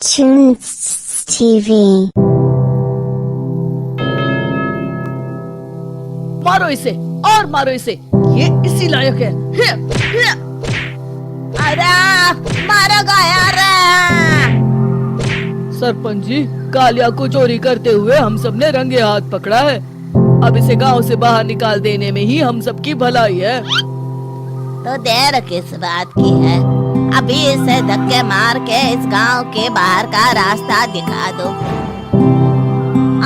Tunes TV। मारो इसे और मारो इसे, ये इसी लायक है। अरे मारो यार। सरपंच जी, कालिया को चोरी करते हुए हम सब ने रंगे हाथ पकड़ा है। अब इसे गांव से बाहर निकाल देने में ही हम सबकी भलाई है। तो देर किस बात की है? अभी इसे धक्के मार के इस गांव के बाहर का रास्ता दिखा दो।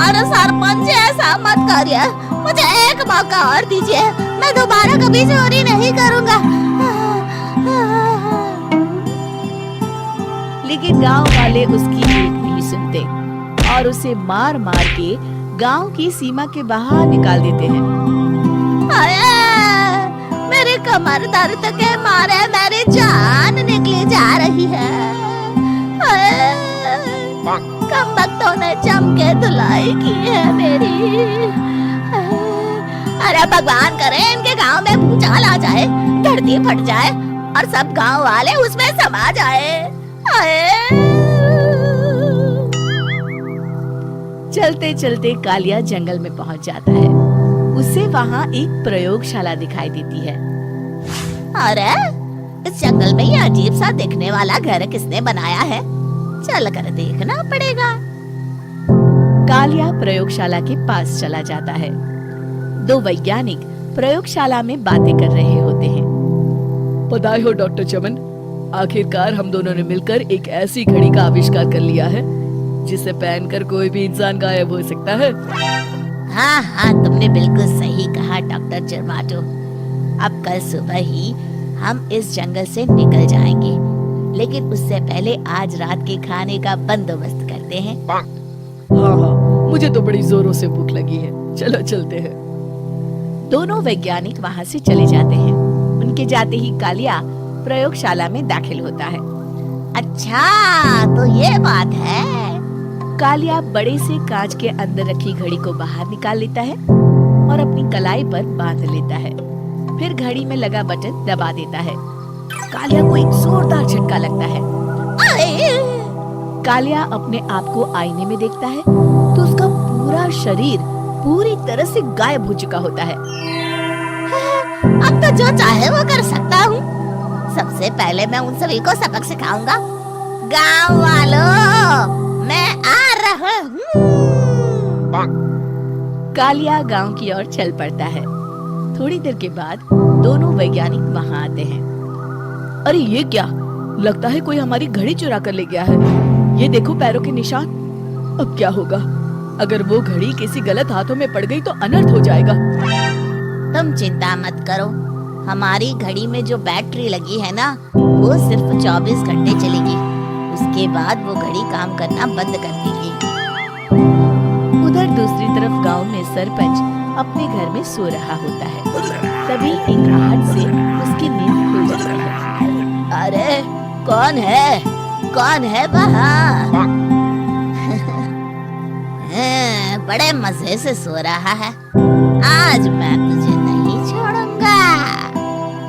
अरे सरपंच जी, ऐसा मत करिए, मुझे एक मौका और दीजिए, मैं दोबारा कभी चोरी नहीं करूंगा। लेकिन गांव वाले उसकी एक नहीं सुनते और उसे मार मार के गांव की सीमा के बाहर निकाल देते हैं। मेरी कमर दर्द के मारे मेरी जान निकली जा रही है। कमबख्तों ने जम के धुलाई की है मेरी। अरे भगवान करे इनके गांव में भूचाल आ जाए, धरती फट जाए और सब गांव वाले उसमें समा जाए। चलते चलते कालिया जंगल में पहुंच जाता है। उसे वहाँ एक प्रयोगशाला दिखाई देती है। अरे इस जंगल में ये अजीब सा दिखने वाला घर किसने बनाया है? चल कर देखना पड़ेगा। कालिया प्रयोगशाला के पास चला जाता है। दो वैज्ञानिक प्रयोगशाला में बातें कर रहे होते हैं। बधाई हो डॉक्टर चमन, आखिरकार हम दोनों ने मिलकर एक ऐसी घड़ी का आविष्कार कर लिया है जिसे पहनकर कोई भी इंसान गायब हो सकता है। हाँ हाँ, तुमने बिल्कुल सही कहा डॉक्टर जर्माटो। अब कल सुबह ही हम इस जंगल से निकल जाएंगे, लेकिन उससे पहले आज रात के खाने का बंदोबस्त करते हैं। हाँ हाँ, मुझे तो बड़ी जोरों से भूख लगी है, चलो चलते हैं। दोनों वैज्ञानिक वहाँ से चले जाते हैं। उनके जाते ही कालिया प्रयोगशाला में दाखिल होता है। अच्छा, तो ये बात है। कालिया बड़े से कांच के अंदर रखी घड़ी को बाहर निकाल लेता है और अपनी कलाई पर बांध लेता है। फिर घड़ी में लगा बटन दबा देता है। कालिया को एक जोरदार झटका लगता है। कालिया अपने आप को आईने में देखता है तो उसका पूरा शरीर पूरी तरह से गायब हो चुका होता है। अब तो जो चाहे वो कर सकता हूँ। सबसे पहले मैं उन सभी को सबक सिखाऊंगा। गांव वालों, मैं आ रहा हूँ। कालिया गांव की ओर चल पड़ता है। थोड़ी देर के बाद दोनों वैज्ञानिक वहाँ आते हैं। अरे ये क्या, लगता है कोई हमारी घड़ी चुरा कर ले गया है। ये देखो पैरों के निशान। अब क्या होगा? अगर वो घड़ी किसी गलत हाथों में पड़ गई तो अनर्थ हो जाएगा। तुम चिंता मत करो, हमारी घड़ी में जो बैटरी लगी है ना, वो सिर्फ 24 घंटे चलेगी। उसके बाद वो घड़ी काम करना बंद कर देगी। उधर दूसरी तरफ गांव में सरपंच अपने घर में सो रहा होता है। तभी एक आहट से उसकी नींद खुल जाती है। अरे कौन है? कौन है वहाँ? बड़े मजे से सो रहा है। आज मैं तुझे नहीं छोड़ूंगा।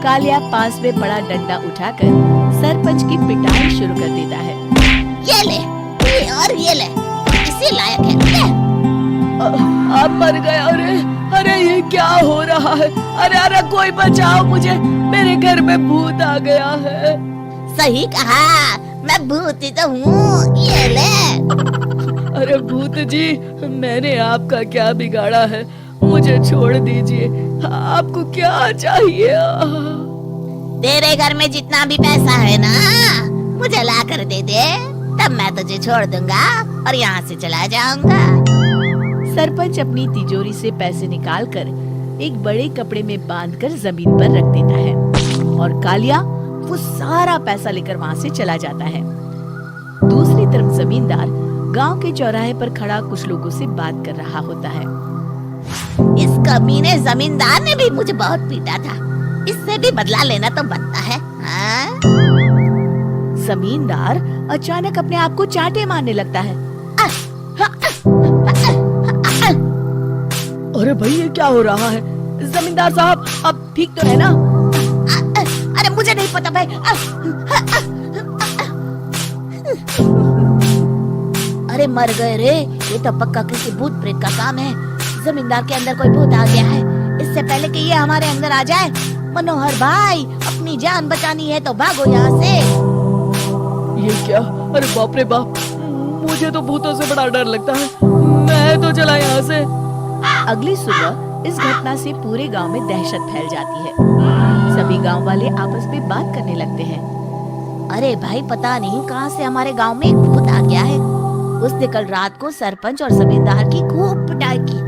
कालिया पास में बड़ा डंडा उठाकर सरपंच की पिटाई शुरू कर देता है। ये ले, ये और ये ले, इसी लायक है। ले। आप मर गए। अरे अरे ये क्या हो रहा है? अरे अरे कोई बचाओ मुझे, मेरे घर में भूत आ गया है। सही कहा, मैं भूत ही तो हूँ। ये ले। अरे भूत जी, मैंने आपका क्या बिगाड़ा है? मुझे छोड़ दीजिए, आपको क्या चाहिए? तेरे घर में जितना भी पैसा है ना, मुझे ला कर दे दे, तब मैं तुझे छोड़ दूंगा और यहाँ से चला जाऊंगा। सरपंच अपनी तिजोरी से पैसे निकालकर एक बड़े कपड़े में बांधकर जमीन पर रख देता है और कालिया वो सारा पैसा लेकर वहाँ से चला जाता है। दूसरी तरफ जमींदार गांव के चौराहे पर खड़ा कुछ लोगों से बात कर रहा होता है। इस कमीने जमींदार ने भी मुझे बहुत पीटा था, इससे भी बदला लेना तो बनता है। हाँ? जमींदार अचानक अपने आप को चांटे मारने लगता है। अरे भाई ये क्या हो रहा है? जमींदार साहब, अब ठीक तो है ना? अरे मुझे नहीं पता भाई। अरे मर गए रे, ये तो पक्का किसी भूत प्रेत का काम है। जमींदार के अंदर कोई भूत आ गया है। इससे पहले कि ये हमारे अंदर आ जाए, मनोहर भाई अपनी जान बचानी है तो भागो यहाँ से। ये क्या? अरे बाप रे बाप, मुझे तो भूतों से बड़ा डर लगता है। मैं तो चला यहाँ से। अगली सुबह इस घटना से पूरे गांव में दहशत फैल जाती है। सभी गांव वाले आपस में बात करने लगते हैं। अरे भाई पता नहीं कहाँ से हमारे गांव में एक भूत आ गया है। उसने कल रात को सरपंच और जमींदार की खूब पिटाई की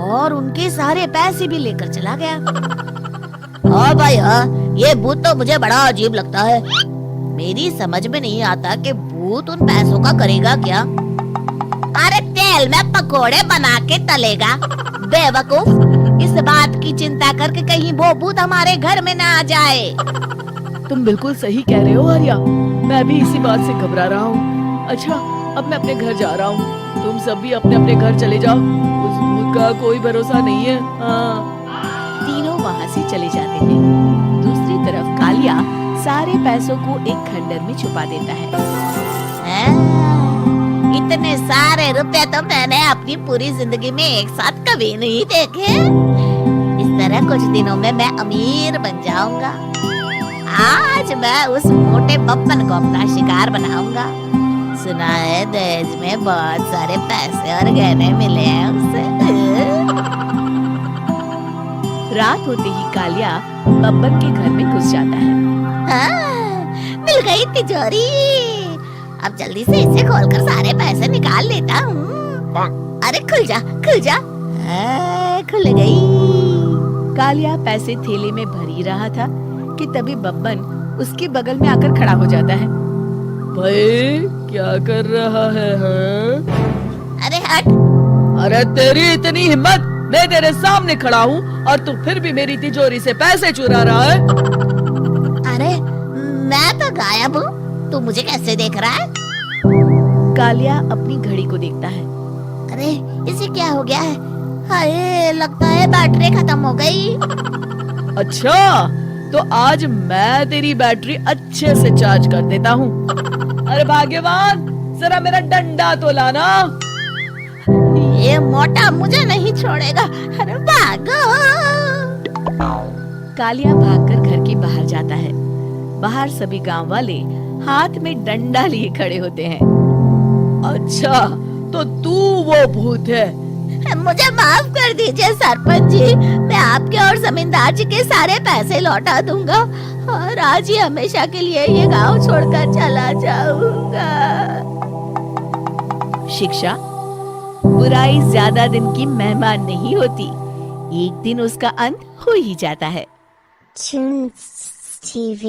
और उनके सारे पैसे भी लेकर चला गया। हाँ भाई हाँ, ये भूत तो मुझे बड़ा अजीब लगता है। मेरी समझ में नहीं आता कि भूत उन पैसों का करेगा क्या। अरे तेल में पकोड़े बना के तलेगा बेवकूफ। इस बात की चिंता करके कहीं वो भूत हमारे घर में ना आ जाए। तुम बिल्कुल सही कह रहे हो आर्या, मैं भी इसी बात से घबरा रहा हूँ। अच्छा, अब मैं अपने घर जा रहा हूँ। तुम सब भी अपने अपने घर चले जाओ। उस भूत का कोई भरोसा नहीं है। हाँ। तीनों वहाँ से चले जाते हैं। दूसरी तरफ कालिया सारे पैसों को एक खंडर में छुपा देता है। इतने सारे रुपए तो मैंने अपनी पूरी जिंदगी में एक साथ कभी नहीं देखे। इस तरह कुछ दिनों में मैं अमीर बन जाऊंगा। आज मैं उस मोटे बब्बन को अपना शिकार बनाऊंगा। सुना है दहेज में बहुत सारे पैसे और गहने मिले हैं उसे। रात होते ही कालिया बब्बन के घर में घुस जाता है। मिल गई तिजोरी। अब जल्दी से इसे खोलकर सारे पैसे निकाल लेता हूँ। अरे खुल जा खुल जा। खुल गई। कालिया पैसे थैले में भर ही रहा था कि तभी बब्बन उसके बगल में आकर खड़ा हो जाता है। भाई क्या कर रहा है? हाँ? अरे हट। अरे तेरी इतनी हिम्मत, मैं तेरे सामने खड़ा हूँ और तू फिर भी मेरी तिजोरी से पैसे चुरा रहा है। अरे मैं तो गायब हूँ, तू मुझे कैसे देख रहा है? कालिया अपनी घड़ी को देखता है। अरे इसे क्या हो गया है? हाय, लगता है बैटरी खत्म हो गई। अच्छा, तो आज मैं तेरी बैटरी अच्छे से चार्ज कर देता हूँ। अरे भाग्यवान, जरा मेरा डंडा तो लाना। ये मोटा मुझे नहीं छोड़ेगा। अरे भागो। कालिया भागकर घर के बाहर जाता है। बाहर सभी गांव वाले हाथ में डंडा लिए खड़े होते हैं। अच्छा, तो तू वो भूत है? मुझे माफ कर दीजिए सरपंच जी, मैं आपके और जमींदार जी के सारे पैसे लौटा दूंगा और आज ही हमेशा के लिए ये गांव छोड़कर चला जाऊंगा। शिक्षा, बुराई ज्यादा दिन की मेहमान नहीं होती, एक दिन उसका अंत हो ही जाता है। Tunes TV